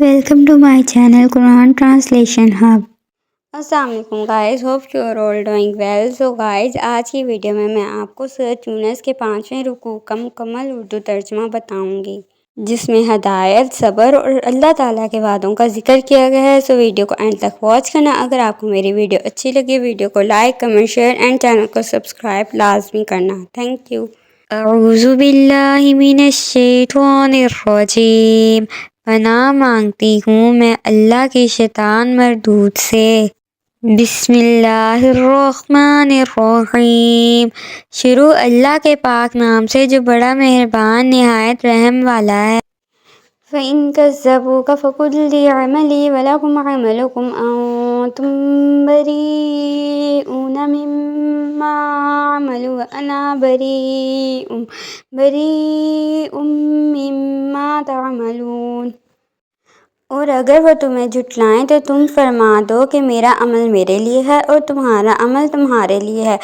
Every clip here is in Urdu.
Welcome to my channel Quran Translation Hub. السلام علیکم guys, hope you are all doing well. So guys, آج کی ویڈیو میں آپ کو سورۃ یونس کے 5ویں رکوع کا مکمل اردو ترجمہ بتاؤں گی، جس میں ہدایت، صبر اور اللہ تعالیٰ کے وعدوں کا ذکر کیا گیا ہے۔ سو ویڈیو کو اینڈ تک واچ کرنا۔ اگر آپ کو میری ویڈیو اچھی لگی، ویڈیو کو like, comment, share and channel کو سبسکرائب لازمی کرنا۔ Thank you. اعوذ باللہ من الشیطان الرجیم۔ پناہ مانگتی ہوں میں اللہ کی شیطان مردود سے۔ بسم اللہ الرحمن الرحیم۔ شروع اللہ کے پاک نام سے جو بڑا مہربان نہایت رحم والا ہے۔ فَإِن كَذَّبُوكَ فَقُل لِّي عَمَلِي وَلَكُمْ عَمَلُكُمْ أَنتُم بَرِيئُونَ مِمَّا أَعْمَلُ وَأَنَا بَرِيءٌ مِّمَّا تَعْمَلُونَ۔ اور اگر وہ تمہیں جھٹلائیں تو تم فرما دو کہ میرا عمل میرے لیے ہے اور تمہارا عمل تمہارے لیے ہے،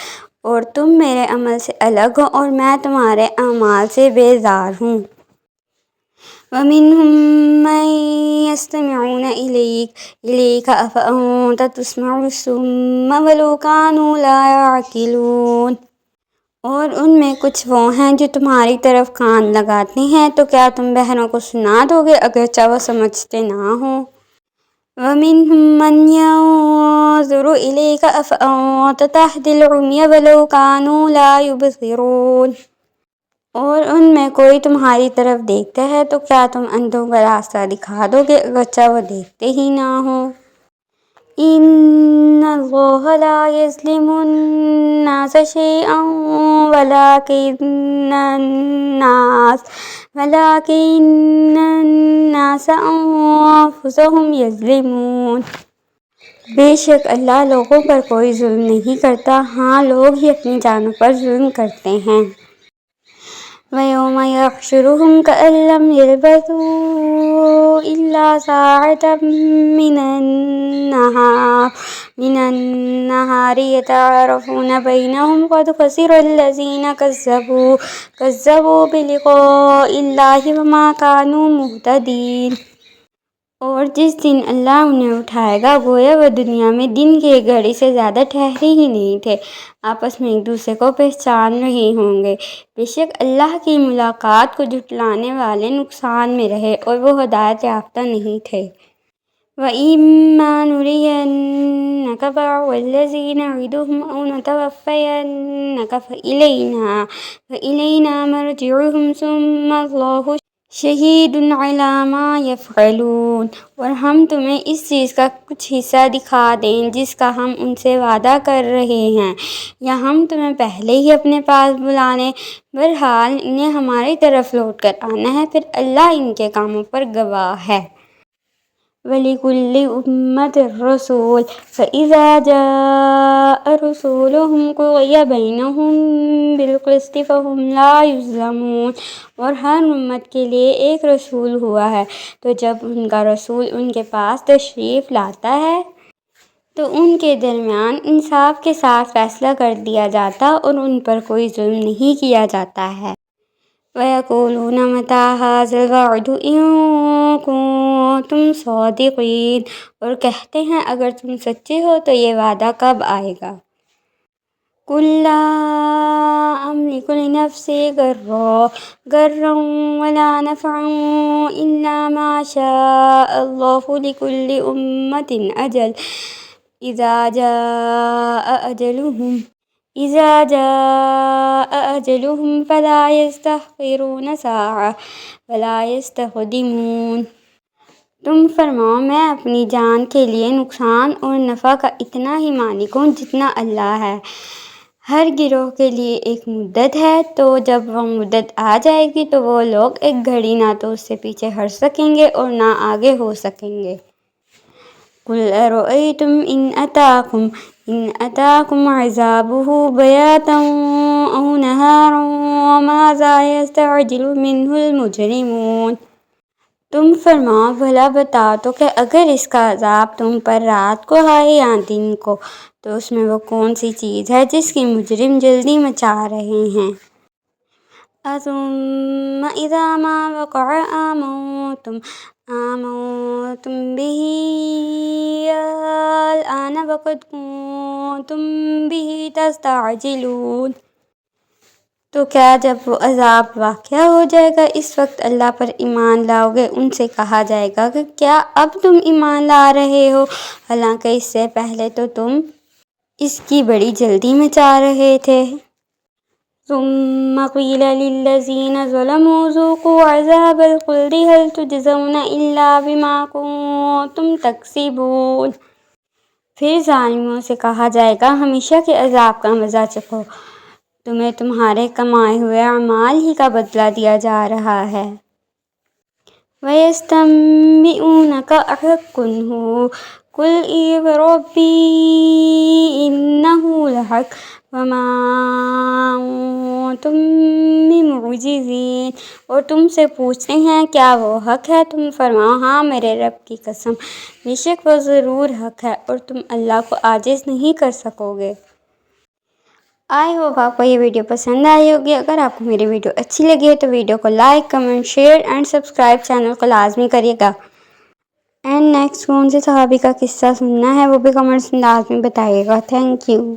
اور تم میرے عمل سے الگ ہو اور میں تمہارے اعمال سے بیزار ہوں۔ وَمِنْهُم مَّن يَسْتَمِعُونَ إِلَيْكَ أَفَأَنتَ تُسْمِعُ الصُّمَّ وَلَوْ كَانُوا لَا يَعْقِلُونَ۔ اور ان میں کچھ وہ ہیں جو تمہاری طرف کان لگاتے ہیں، تو کیا تم بہروں کو سنا دو گے اگرچہ وہ سمجھتے نہ ہوں۔ وَمِنْهُم مَّن يَنظُرُ إِلَيْكَ أَفَأَنتَ تَهْدِي الْعُمْيَ وَلَوْ كَانُوا لَا يُبْصِرُونَ۔ اور ان میں کوئی تمہاری طرف دیکھتا ہے، تو کیا تم اندھوں کا راستہ دکھا دو گے اگرچہ وہ دیکھتے ہی نہ ہوں۔ إِنَّ اللَّهَ لَا يَظْلِمُ النَّاسَ شَيْئًا وَلَٰكِنَّ النَّاسَ أَنفُسَهُمْ يَظْلِمُونَ۔ بے شک اللہ لوگوں پر کوئی ظلم نہیں کرتا، ہاں لوگ ہی اپنی جانوں پر ظلم کرتے ہیں۔ وَيَوْمَ يَحْشُرُهُمْ كَأَن لَّمْ يَلْبَثُوا إِلَّا سَاعَةً مِّنَ النَّهَارِ يَتَعَارَفُونَ بَيْنَهُمْ قَدْ خَسِرَ الَّذِينَ كَذَّبُوا بِلِقَاءِ اللَّهِ وَمَا كَانُوا مُهْتَدِينَ۔ اور جس دن اللہ انہیں اٹھائے گا، گویا وہ دنیا میں دن کی ایک گھڑی سے زیادہ ٹھہرے ہی نہیں تھے، آپس میں ایک دوسرے کو پہچان رہے ہوں گے۔ بے شک اللہ کی ملاقات کو جھٹلانے والے نقصان میں رہے اور وہ ہدایت یافتہ نہیں تھے۔ وَإِمَّا نُرِيَنَّكَ بَعْضَ الَّذِي نَعِدُهُمْ أَوْ نَتَوَفَّيَنَّكَ فَإِلَيْنَا مَرْجِعُهُمْ ثُمَّ اللَّهُ شَهِيدٌ عَلَىٰ مَا يَفْعَلُونَ۔ اور ہم تمہیں اس چیز کا کچھ حصہ دکھا دیں جس کا ہم ان سے وعدہ کر رہے ہیں، یا ہم تمہیں پہلے ہی اپنے پاس بلا لیں، بہرحال انہیں ہماری طرف لوٹ کر آنا ہے، پھر اللہ ان کے کاموں پر گواہ ہے۔ وَلِكُلِّ أُمَّةٍ رَّسُولٌ فَإِذَا جَاءَ رَسُولُهُمْ قُضِيَ بَيْنَهُم بِالْقِسْطِ فَهُمْ لَا يُظْلَمُونَ۔ اور ہر امت کے لیے ایک رسول ہوا ہے، تو جب ان کا رسول ان کے پاس تشریف لاتا ہے تو ان کے درمیان انصاف کے ساتھ فیصلہ کر دیا جاتا اور ان پر کوئی ظلم نہیں کیا جاتا ہے۔ وَيَقُولُونَ مَتَىٰ هَٰذَا الْوَعْدُ إِن كُنتُمْ صَادِقِينَ۔ اور کہتے ہیں اگر تم سچے ہو تو یہ وعدہ کب آئے گا؟ قُل لَّا أَمْلِكُ لِنَفْسِي ضَرًّا وَلَا نَفْعًا إِلَّا مَا شَاءَ اللَّهُ لِكُلِّ أُمَّةٍ أَجَلٌ إِذَا جَاءَ أَجَلُهُمْ فَلَا يَسْتَأْخِرُونَ سَاعَةً وَلَا يَسْتَقْدِمُونَ۔ تم فرماؤ میں اپنی جان کے لیے نقصان اور نفع کا اتنا ہی مالک ہوں جتنا اللہ ہے۔ ہر گروہ کے لیے ایک مدت ہے، تو جب وہ مدت آ جائے گی تو وہ لوگ ایک گھڑی نہ تو اس سے پیچھے ہٹ سکیں گے اور نہ آگے ہو سکیں گے۔ قُلْ أَرَأَيْتُمْ إِنْ أَتَاكُمْ عَذَابُهُ بَيَاتًا أَوْ نَهَارًا وَمَاذَا يَسْتَعْجِلُ مِنْهُ الْمُجْرِمُونَ۔ تم فرماؤ بھلا بتاؤ تو کہ اگر اس کا عذاب تم پر رات کو آئے یا دن کو، تو اس میں وہ کون سی چیز ہے جس کی مجرم جلدی مچا رہے ہیں۔ ثُمَّ إِذَا مَا وَقَعَ آمَنتُم وقد كنتم به تستعجلون۔ تو کیا جب وہ عذاب واقع ہو جائے گا اس وقت اللہ پر ایمان لاؤ گے؟ ان سے کہا جائے گا کہ کیا اب تم ایمان لا رہے ہو، حالانکہ اس سے پہلے تو تم اس کی بڑی جلدی میں چاہ رہے تھے۔ ثم قیل للذین ظلموا ذوقوا عذاب الخلد هل تجزون الا بما کنتم تکسبون۔ پھر ظالموں سے کہا جائے گا ہمیشہ کے عذاب کا مزہ چکھو، تمہیں تمہارے کمائے ہوئے اعمال ہی کا بدلہ دیا جا رہا ہے۔ وَيَسْتَنبِئُونَكَ أَحَقٌّ هُوَ قُلْ إِي وَرَبِّي إِنَّهُ لَحَقٌّ وَمَا أَنتُم بِمُعْجِزِينَ۔ اور تم سے پوچھتے ہیں کیا وہ حق ہے، تم فرماؤ ہاں میرے رب کی قسم، بے شک وہ ضرور حق ہے اور تم اللہ کو عاجز نہیں کر سکو گے۔ آئی ہوپ آپ کو یہ ویڈیو پسند آئی ہوگی۔ اگر آپ کو میری ویڈیو اچھی لگی ہے تو ویڈیو کو like, comment, share and subscribe channel کو لازمی کریے گا۔ اینڈ نیکسٹ کون سے صحابی کا قصہ سننا ہے وہ بھی کمنٹس میں لازمی بتائیے گا۔ Thank you.